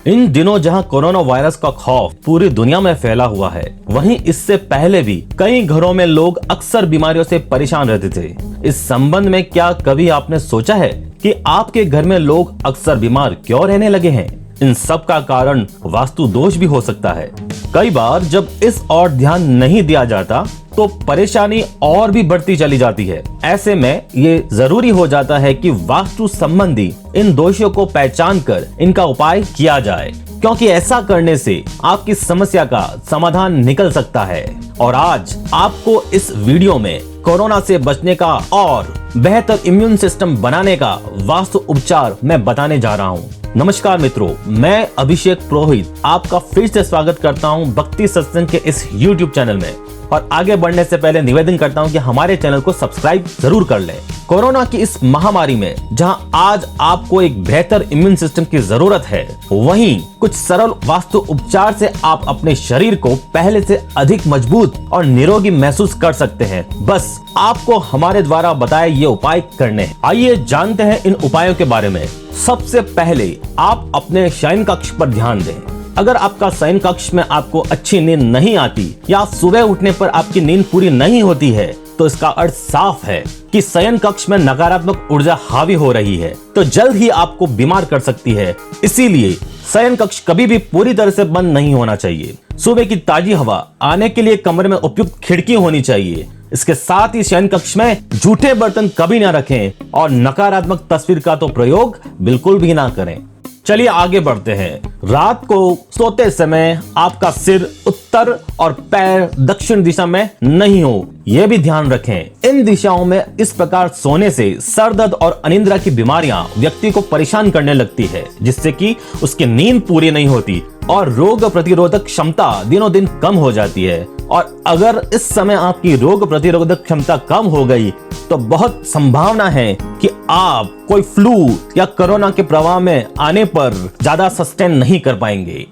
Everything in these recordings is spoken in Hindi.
इन दिनों जहां कोरोना वायरस का खौफ पूरी दुनिया में फैला हुआ है, वहीं इससे पहले भी कई घरों में लोग अक्सर बीमारियों से परेशान रहते थे। इस संबंध में क्या कभी आपने सोचा है कि आपके घर में लोग अक्सर बीमार क्यों रहने लगे हैं? इन सब का कारण वास्तु दोष भी हो सकता है। कई बार जब इस ओर ध्यान नहीं दिया जाता तो परेशानी और भी बढ़ती चली जाती है। ऐसे में ये जरूरी हो जाता है कि वास्तु संबंधी इन दोषों को पहचान कर इनका उपाय किया जाए, क्योंकि ऐसा करने से आपकी समस्या का समाधान निकल सकता है। और आज आपको इस वीडियो में कोरोना से बचने का और बेहतर इम्यून सिस्टम बनाने का वास्तु उपचार मैं बताने जा रहा हूँ। नमस्कार मित्रों, मैं अभिषेक पुरोहित आपका फिर से स्वागत करता हूँ भक्ति सत्संग के इस YouTube चैनल में। और आगे बढ़ने से पहले निवेदन करता हूँ कि हमारे चैनल को सब्सक्राइब जरूर कर लें। कोरोना की इस महामारी में जहां आज आपको एक बेहतर इम्यून सिस्टम की जरूरत है, वहीं कुछ सरल वास्तु उपचार से आप अपने शरीर को पहले से अधिक मजबूत और निरोगी महसूस कर सकते हैं। बस आपको हमारे द्वारा बताए ये उपाय करने हैं। आइए जानते हैं इन उपायों के बारे में। सबसे पहले आप अपने शयन कक्ष पर ध्यान दें। अगर आपका शयन कक्ष में आपको अच्छी नींद नहीं आती या सुबह उठने पर आपकी नींद पूरी नहीं होती है, तो इसका अर्थ साफ है कि शयन कक्ष में नकारात्मक ऊर्जा हावी हो रही है, तो जल्द ही आपको बीमार कर सकती है। इसीलिए शयन कक्ष कभी भी पूरी तरह से बंद नहीं होना चाहिए। सुबह की ताजी हवा आने के लिए कमरे में उपयुक्त खिड़की होनी चाहिए। इसके साथ ही शयन कक्ष में जूठे बर्तन कभी न रखें और नकारात्मक तस्वीर का तो प्रयोग बिल्कुल भी ना करें। चलिए आगे बढ़ते हैं। रात को सोते समय आपका सिर उत्तर और पैर दक्षिण दिशा में नहीं हो, यह भी ध्यान रखें। इन दिशाओं में इस प्रकार सोने से सर दर्द और अनिद्रा की बीमारियां व्यक्ति को परेशान करने लगती है, जिससे कि उसकी नींद पूरी नहीं होती और रोग प्रतिरोधक क्षमता दिनों दिन कम हो जाती है। और अगर इस समय आपकी रोग प्रतिरोधक क्षमता कम हो गई तो बहुत संभावना है कि आप कोई फ्लू या कोरोना के प्रभाव में आने पर ज्यादा सस्टेन नहीं कर पाएंगे।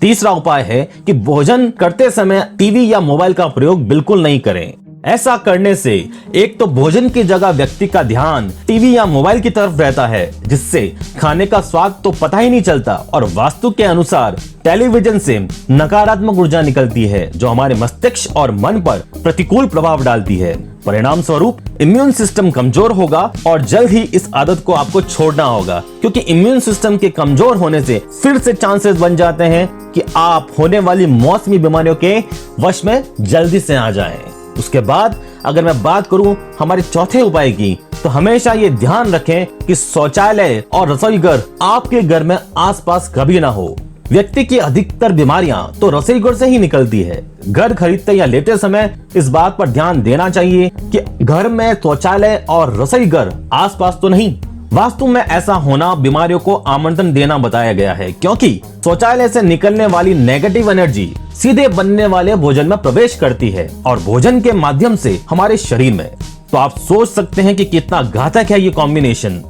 तीसरा उपाय है कि भोजन करते समय टीवी या मोबाइल का प्रयोग बिल्कुल नहीं करें। ऐसा करने से एक तो भोजन की जगह व्यक्ति का ध्यान टीवी या मोबाइल की तरफ रहता है, जिससे खाने का स्वाद तो पता ही नहीं चलता। और वास्तु के अनुसार टेलीविजन से नकारात्मक ऊर्जा निकलती है, जो हमारे मस्तिष्क और मन पर प्रतिकूल प्रभाव डालती है। परिणाम स्वरूप इम्यून सिस्टम कमजोर होगा और जल्द ही इस आदत को आपको छोड़ना होगा, क्योंकि इम्यून सिस्टम के कमजोर होने से फिर से चांसेस बन जाते हैं कि आप होने वाली मौसमी बीमारियों के वश में जल्दी से आ जाएं। उसके बाद अगर मैं बात करूं हमारे चौथे उपाय की, तो हमेशा ये ध्यान रखें कि शौचालय और रसोई घर आपके घर में आसपास कभी ना हो। व्यक्ति की अधिकतर बीमारियां तो रसोई घर से ही निकलती है। घर खरीदते या लेते समय इस बात पर ध्यान देना चाहिए कि घर में शौचालय और रसोई घर आसपास तो नहीं। वास्तु में ऐसा होना बीमारियों को आमंत्रण देना बताया गया है, क्योंकि शौचालय से निकलने वाली नेगेटिव एनर्जी सीधे बनने वाले भोजन में प्रवेश करती है और भोजन के माध्यम से हमारे शरीर में। तो आप सोच सकते हैं कि कितना घातक है ये कॉम्बिनेशन।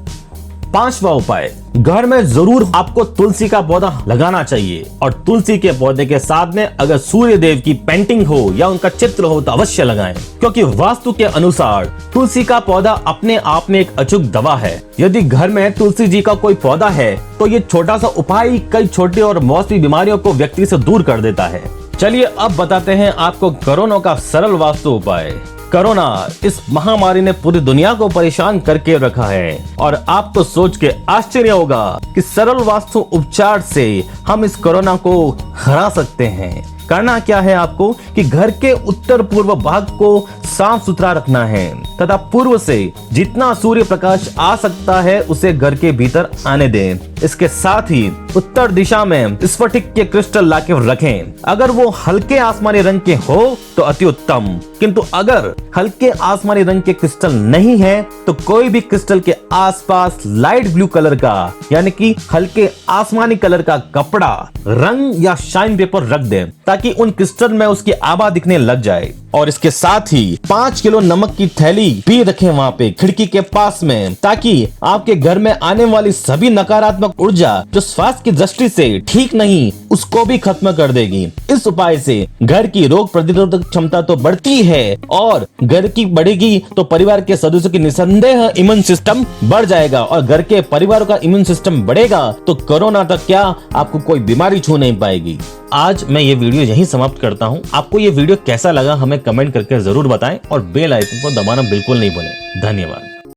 पांचवा उपाय, घर में जरूर आपको तुलसी का पौधा लगाना चाहिए। और तुलसी के पौधे के साथ में अगर सूर्य देव की पेंटिंग हो या उनका चित्र हो तो अवश्य लगाएं, क्योंकि वास्तु के अनुसार तुलसी का पौधा अपने आप में एक अचूक दवा है। यदि घर में तुलसी जी का कोई पौधा है तो ये छोटा सा उपाय कई छोटी और मौसमी बीमारियों को व्यक्ति से दूर कर देता है। चलिए अब बताते हैं आपको कोरोना का सरल वास्तु उपाय। कोरोना इस महामारी ने पूरी दुनिया को परेशान करके रखा है और आपको सोच के आश्चर्य होगा कि सरल वास्तु उपचार से हम इस कोरोना को हरा सकते हैं। करना क्या है आपको कि घर के उत्तर पूर्व भाग को साफ सुथरा रखना है तथा पूर्व से जितना सूर्य प्रकाश आ सकता है उसे घर के भीतर आने दें। इसके साथ ही उत्तर दिशा में स्फटिक के क्रिस्टल लाके रखें। अगर वो हल्के आसमानी रंग के हो तो अति उत्तम, किंतु अगर हल्के आसमानी रंग के क्रिस्टल नहीं है तो कोई भी क्रिस्टल के आसपास लाइट ब्लू कलर का यानी कि हल्के आसमानी कलर का कपड़ा, रंग या शाइन पेपर रख दें, ताकि उन क्रिस्टल में उसकी आभा दिखने लग जाए। और इसके साथ ही 5 किलो नमक की थैली भी रखें वहाँ पे खिड़की के पास में, ताकि आपके घर में आने वाली सभी नकारात्मक ऊर्जा जो स्वास्थ्य की दृष्टि से ठीक नहीं उसको भी खत्म कर देगी। इस उपाय से घर की रोग प्रतिरोधक क्षमता तो बढ़ती है और घर की बढ़ेगी तो परिवार के सदस्यों की निसंदेह इम्यून सिस्टम बढ़ जाएगा, और घर के परिवार का इम्यून सिस्टम बढ़ेगा तो कोरोना तक क्या आपको कोई बीमारी छू नहीं पाएगी। आज मैं ये वीडियो यहीं समाप्त करता हूँ। आपको ये वीडियो कैसा लगा हमें कमेंट करके जरूर बताएं और बेल आइकन को दबाना बिल्कुल नहीं भूलें। धन्यवाद।